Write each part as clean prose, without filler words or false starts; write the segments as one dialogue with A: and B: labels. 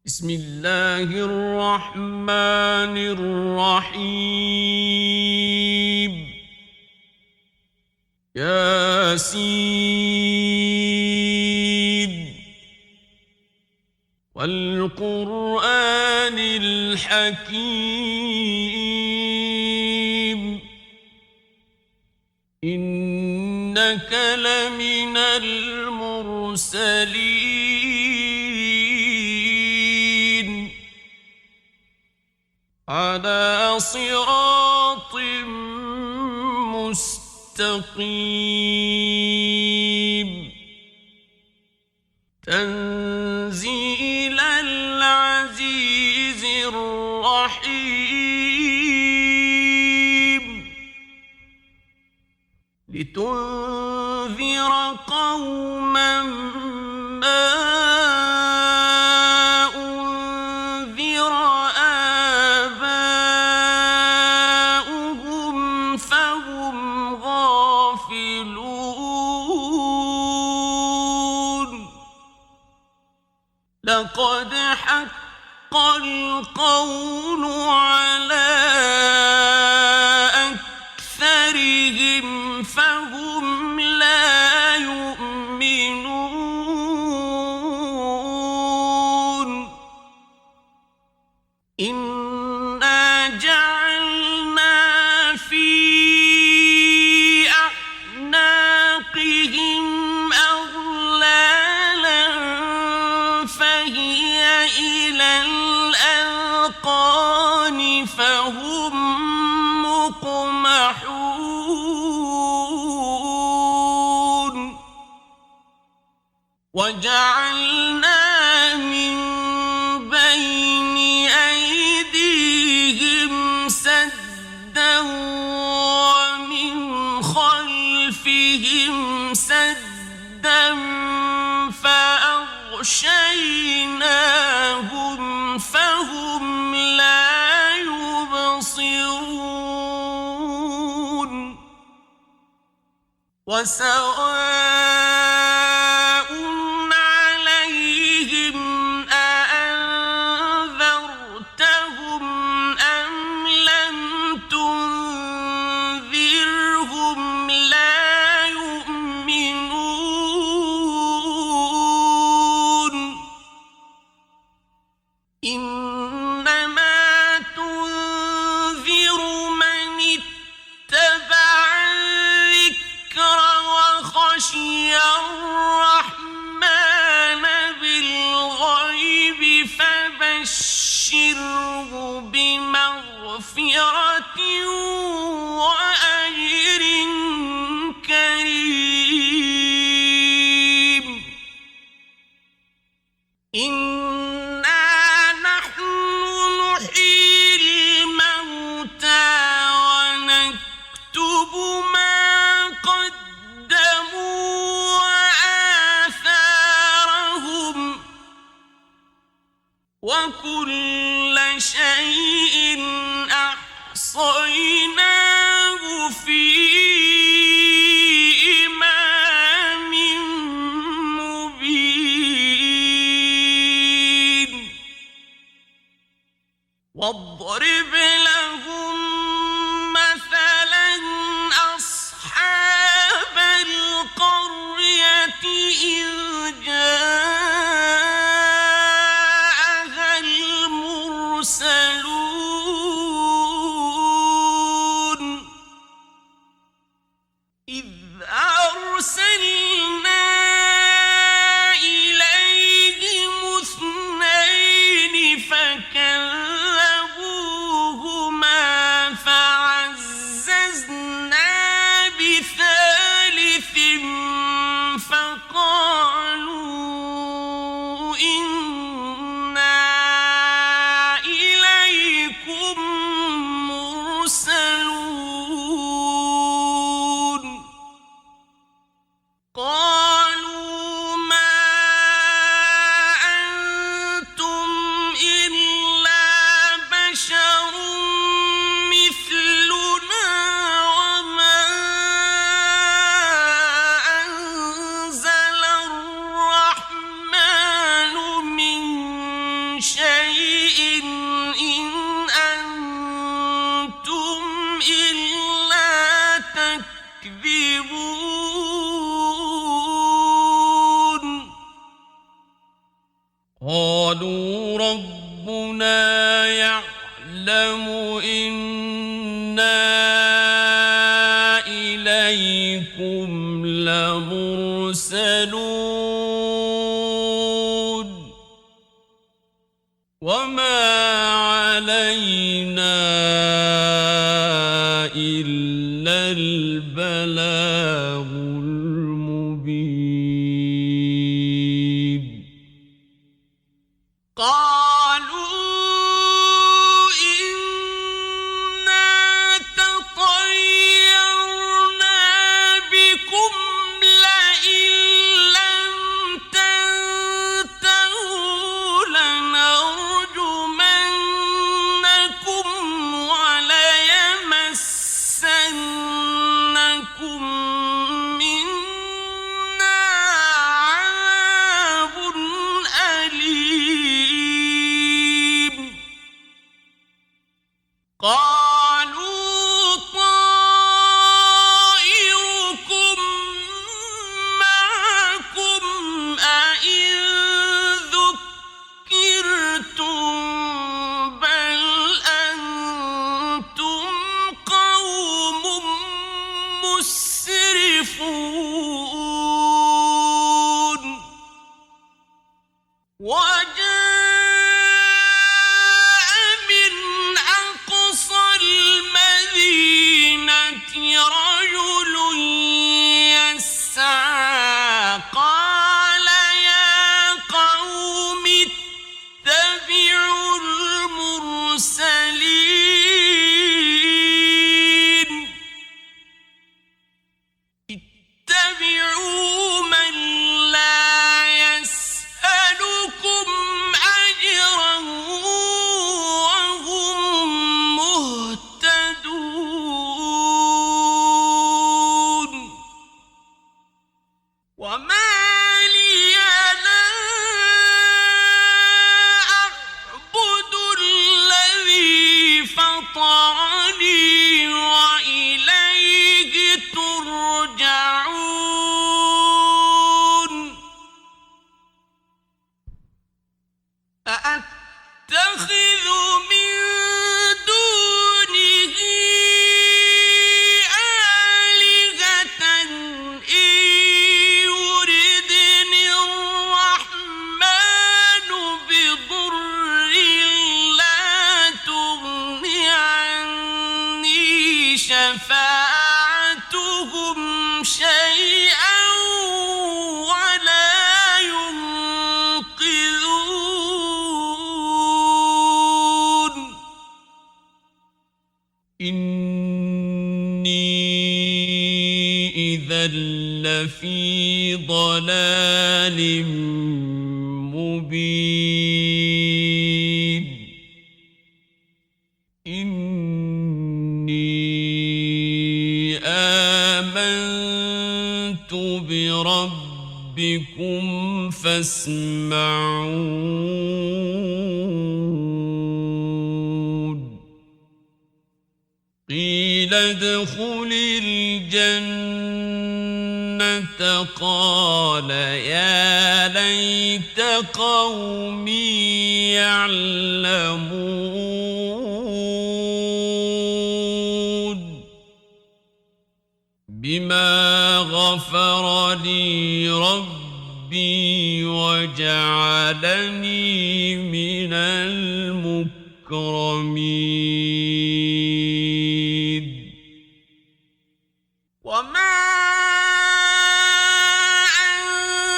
A: بسم الله الرحمن الرحيم ياسين والقرآن الحكيم إنك لمن المرسلين على صراط مستقيم تنزيل العزيز الرحيم لتنذر قوما ما أنذر آباؤهم فهم غافلون لقد حق القول على أكثرهم فهم لا يؤمنون إنا جعلنا في أعناقهم أغلالا فهي إلى الأذقان فهم مقمحون وجعلنا من بين أيديهم سدا ومن خلفهم سدا فأغشيناهم فهم لا يبصرون وسواء عليهم أأنذرتهم أم لم تنذرهم لا يؤمنون إنما تنذر من اتبع الذكر وخشي الرحمن بالغيب فبشره بمغفرة وأجر كريم إنا نحن نحيي الموتى ونكتب ما قدموا وآثارهم وكل شيء أحصيناه في إمام مبين واضرب لهم مثلا أصحاب القرية إذ جاءها المرسلون إذ أرسلنا إليهم اثنين فكذبوهما فعززنا بثالث فقالوا شيء إن أنتم إلا تكذبون قالوا ربنا يعلم إنا إليكم لمرسلون وما علينا إلا البلاغ المبين قالوا إنا تطيرنا بكم لئن لم تنتهوا لنرجمنكم وليمسنكم منا عذاب أليم قالوا طائركم معكم أئن ذكرتم بل أنتم قوم مسرفون وجاء من أقصى المدينة رجل يسعى قال يا قوم اتبعوا المرسلين اتبعوا من لا يسألكم أجرا وهم مهتدون وما لي لا أعبد الذي فطرني وإليه ترجعون أأتخذ من دونه آلهة إن يردني الرحمن بضر لا تغن عني شفاعتهم شيئا ولا ينقذون إني إذا لفي ضلال مبين إني آمنت بربكم فاسمعون قيل ادخل الجنة قال يا ليت قومي يعلمون بما غفر لي ربي وجعلني من المكرمين وما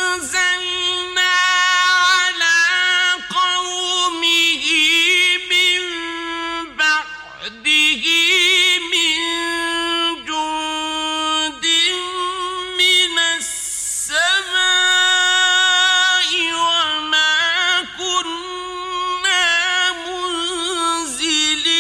A: أنزلنا على قومه من بعده من جند من السماء وما كنا منزلين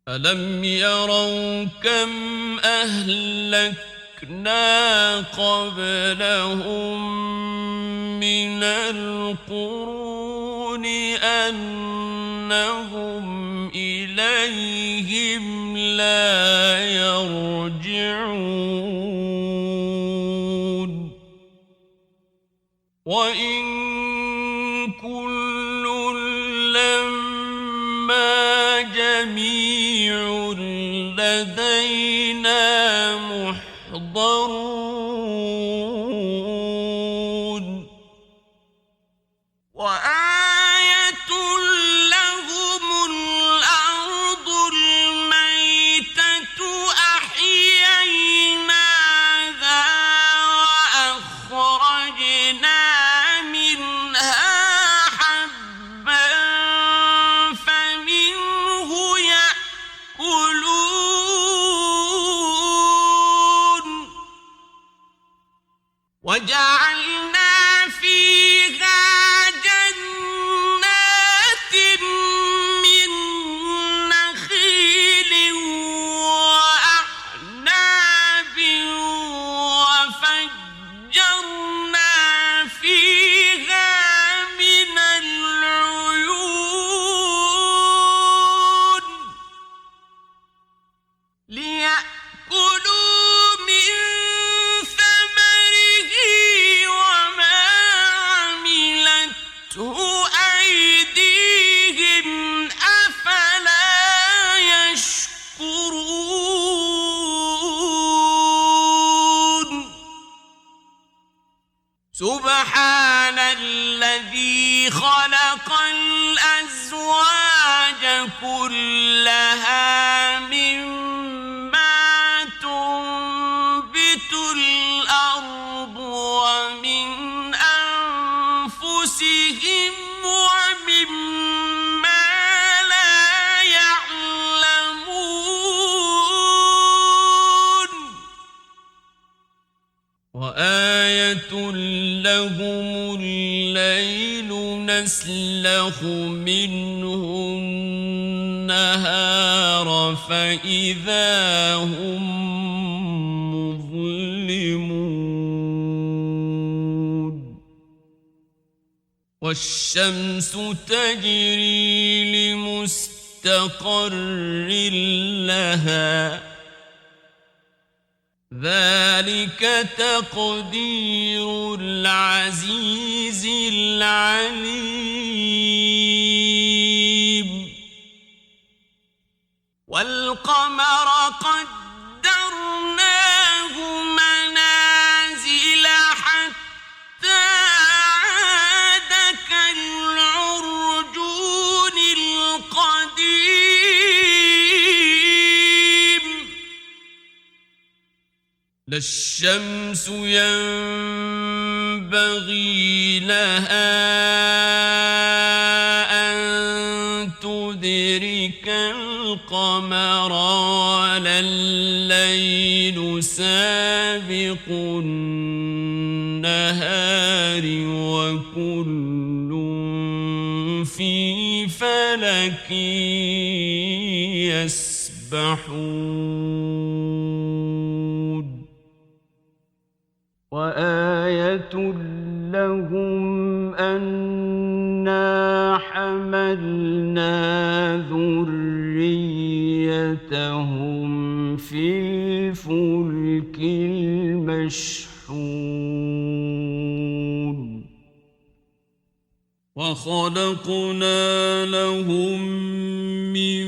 A: ألم يروا كم أهلكنا قبلهم من القرون أنهم إليهم لا يرجعون وإن كل لما جميع لدينا محضرون وآية لهم الأرض الميتة أحييناها وأخرجنا منها حبا فمنه يأكلون وجعلنا فيها جنات من نخيل وأعناب وفجرنا فيها من العيون ليأكلوا من ثمره وما عملته أيديهم أفلا يشكرون سبحان الذي خلق الأزواج كلها مما تنبت الأرض ومن أنفسهم ومما لا يعلمون وآية لهم الليل نسلخ منه النهار فإذا هم مظلمون والشمس تجري لمستقر لها ذلك تقدير العزيز العليم والقمر قدرناه منازل حتى عاد كالعرجون القديم لا الشمس ينبغي لها أن تدرك القمر ولا الليل سابق النهار وكل في فلك يسبحون وآية لهم أنا حملنا ذريتهم في الفلك المشحون وخلقنا لهم من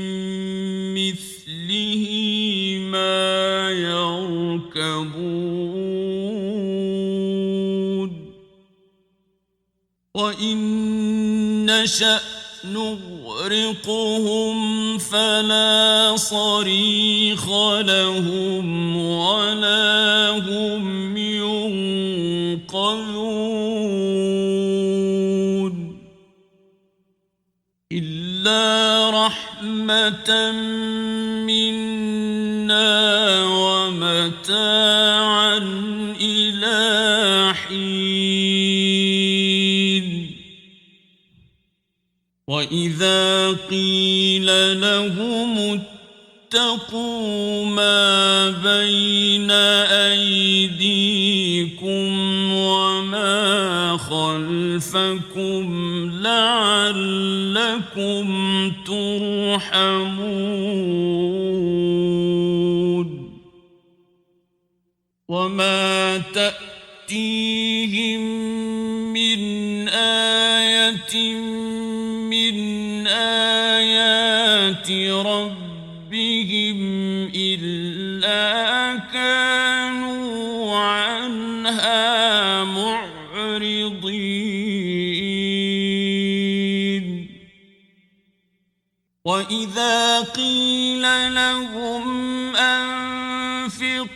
A: مثله ما يركبون وإن نشأ نغرقهم فلا صريخ لهم ولا هم ينقذون إلا رحمة منا ومتاعا إلى حين وإذا قيل لهم واتقوا ما بين أيديكم وما خلفكم لعلكم ترحمون وما تأتيهم من آية من آيات ربهم إلا كانوا عنها معرضين وإذا قيل لهم أنفقوا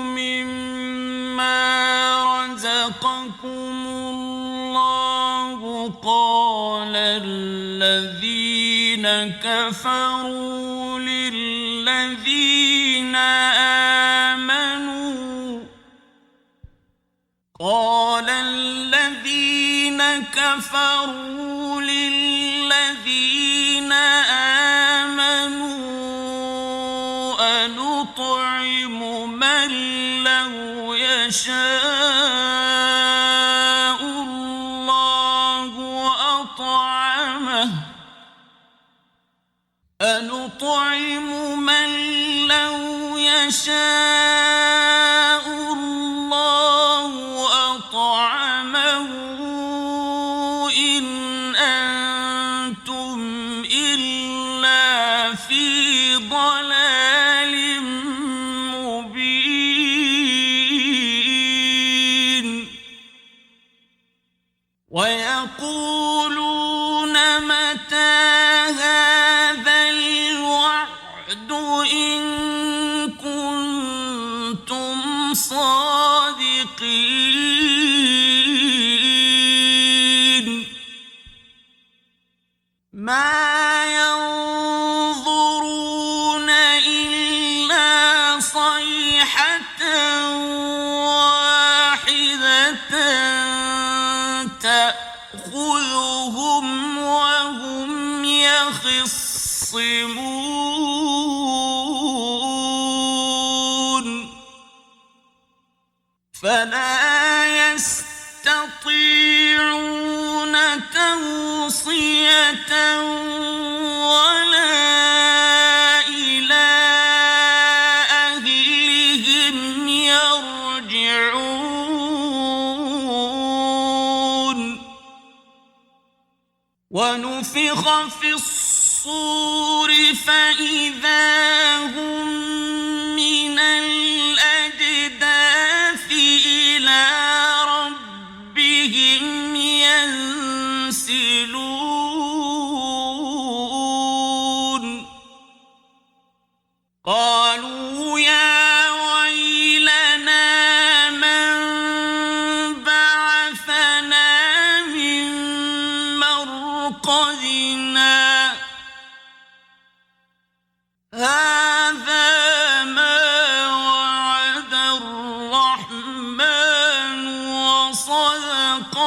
A: مما رزقكم الله قال الذين كفروا للذين آمنوا أنطعم من لو يشاء الله أطعمه إن أنتم إلا في ضلال مبين ويقولون متى هذا الوعد إن كنتم صادقين ما ينظرون إلا صيحة واحدة تأخذهم وهم يخصمون فلا يستطيعون توصية ولا إلى أهلهم يرجعون ونفخ في الصور فإذا هم من الأجداث إلى ربهم ينسلون قالوا يا ويلنا من بعثنا من مرقدنا هذا ما وعد الرحمن وصدق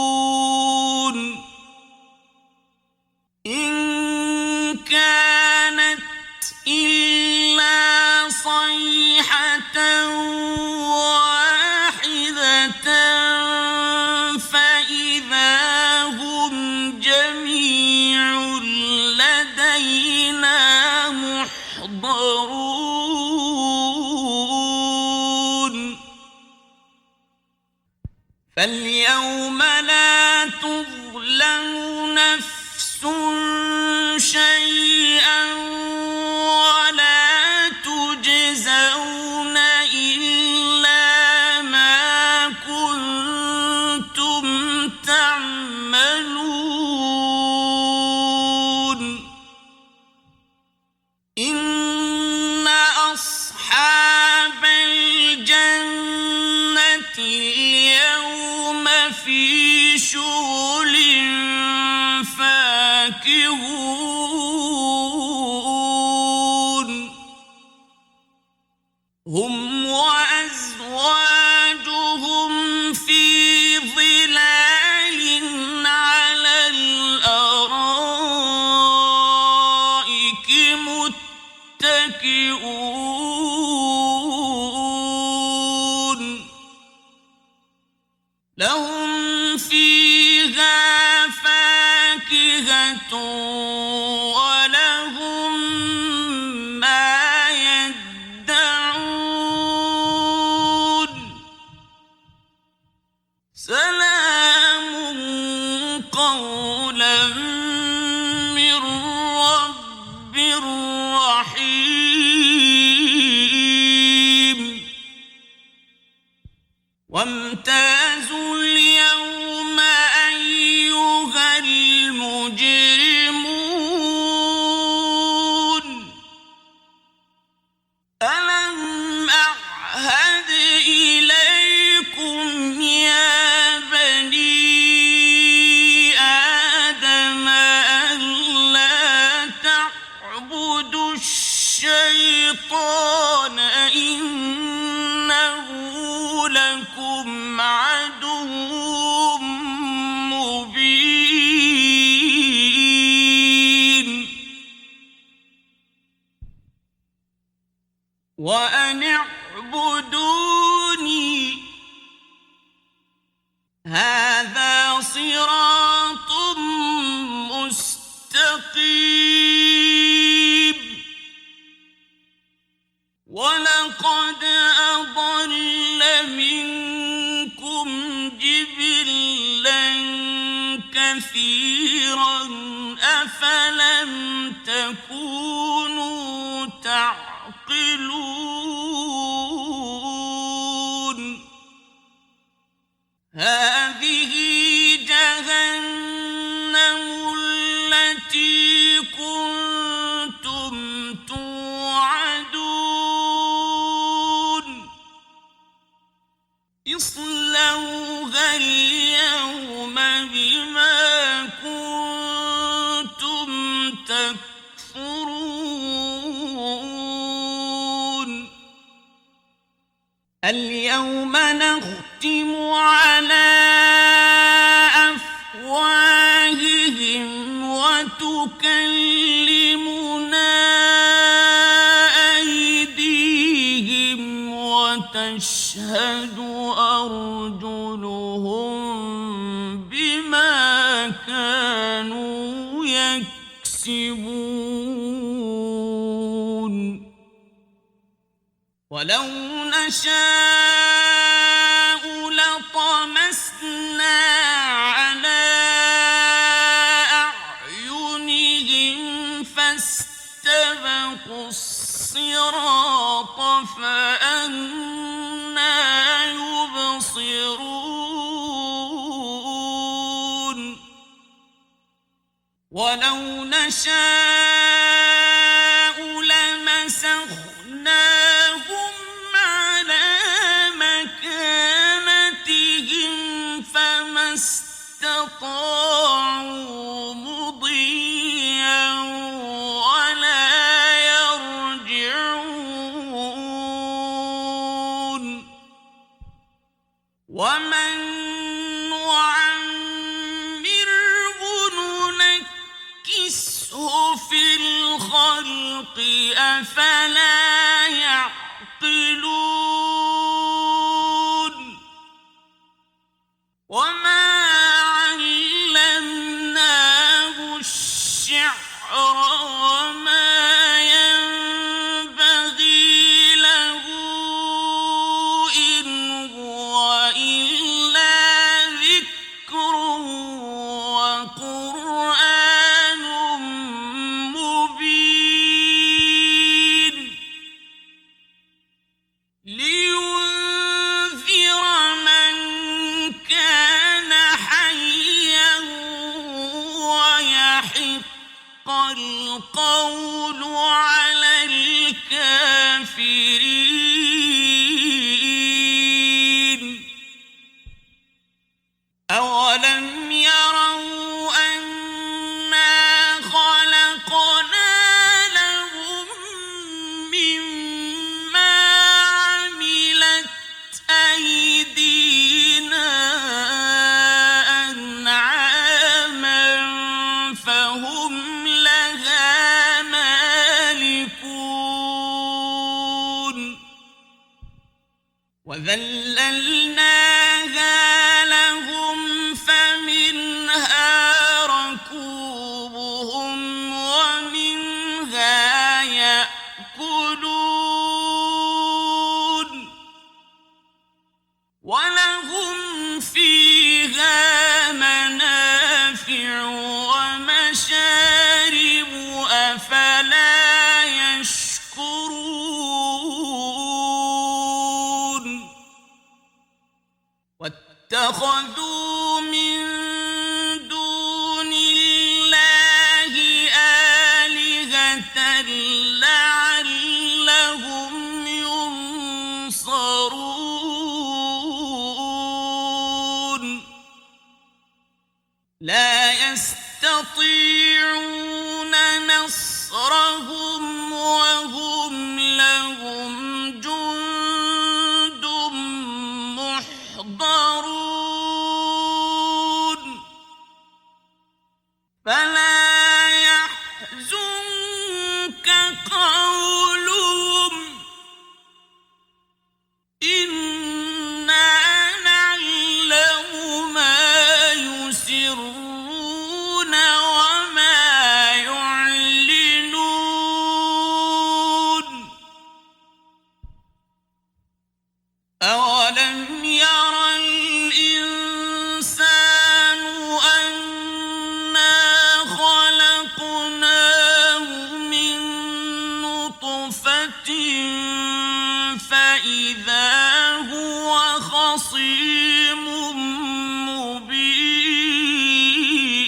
A: المرسلون إن كانت إلا صيحة واحدة فإذا هم جميع لدينا محضرون فاليوم لا تظلم نفس شيئا ولا تجزون إلا ما كنتم تعملون إن أصحاب الجنة اليوم في شغل فاكهون هم وأزواجهم في ظلال على الأرائك لهم فيها فاكهة ولهم ما يدعون سلام قولا من رب رحيم وامتازوا اليوم أيها المجرمون ألم أعهد إليكم يا بني آدم ألا تعبدوا الشيطان إنه لكم عدو مبين وأن اعبدوني هذا صراط مستقيم ولقد أضل منكم جبلا كثيرا أفلم تكونوا تعقلون هذه جهنم التي كنتم توعدون اصلوها اليوم بما كنتم تكفرون اليوم نختم على أفواههم وتكلمنا أيديهم وتشهد أرجلهم بما كانوا يكسبون ولو نشاء لطمسنا على أعينهم فاستبقوا الصراط فأنى يبصرون ولو نشاء لمسخناهم على مكانتهم فما استطاعوا مضيا ولا يرجعون ومن نعمره ننكسه في الخلق أفلا يعقلون وما علمناه الشعر وما ينبغي له إن هو إلا ذكر وقرآن مبين لينذر من كان حيا ويحق القول على الكافرين أولم يروا أنا خلقنا لهم مما عملت أيدينا أنعاما فهم لها مالكون وذللناها لهم ولهم فيها منافع ومشارب أفلا يشكرون واتخذوا من دون الله آلهة لعلهم ينصرون لا يستطيعون نصرهم وهم لهم جند محضرون فلا يحزنك قولهم إنا نعلم ما يسرون وما يعلنون أولم ير الإنسان أنا خلقناه من نطفة فإذا هو خصيم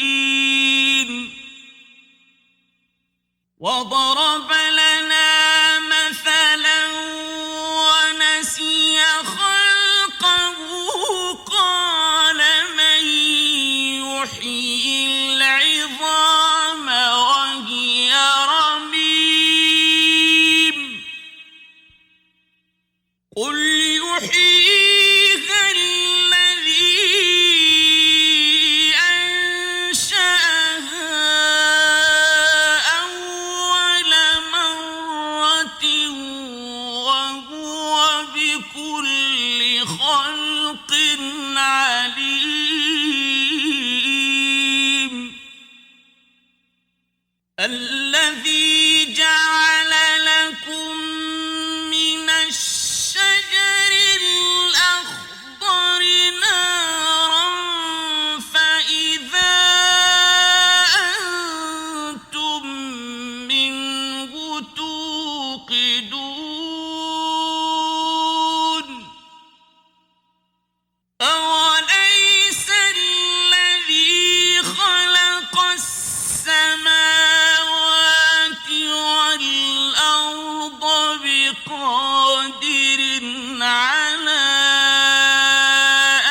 A: مبين وضرب لنا مثلا ونسي خلقه قال من يحيي العظام وهي رميم قل يحييها الذي أنشأها أول مرة وهو بكل خلق عليم الذي جعل لكم من الشجر الأخضر نارا فإذا أنتم منه توقدون أوليس الذي خلق السماوات والأرض بقادر على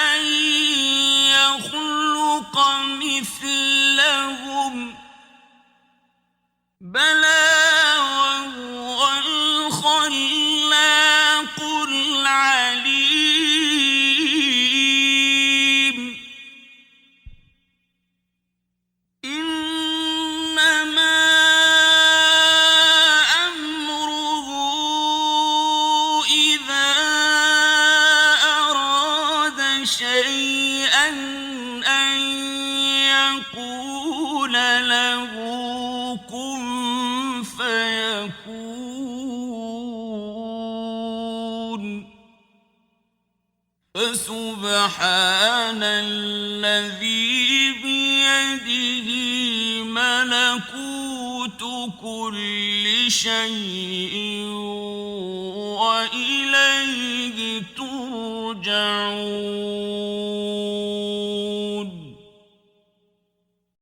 A: أن يخلق مثلهم بلى وهو الخلاق العليم إنما أمره إذا أراد شيئا أن يقول له كن فيكون فسبحان الذي بيده ملكوت كل شيء وإليه ترجعون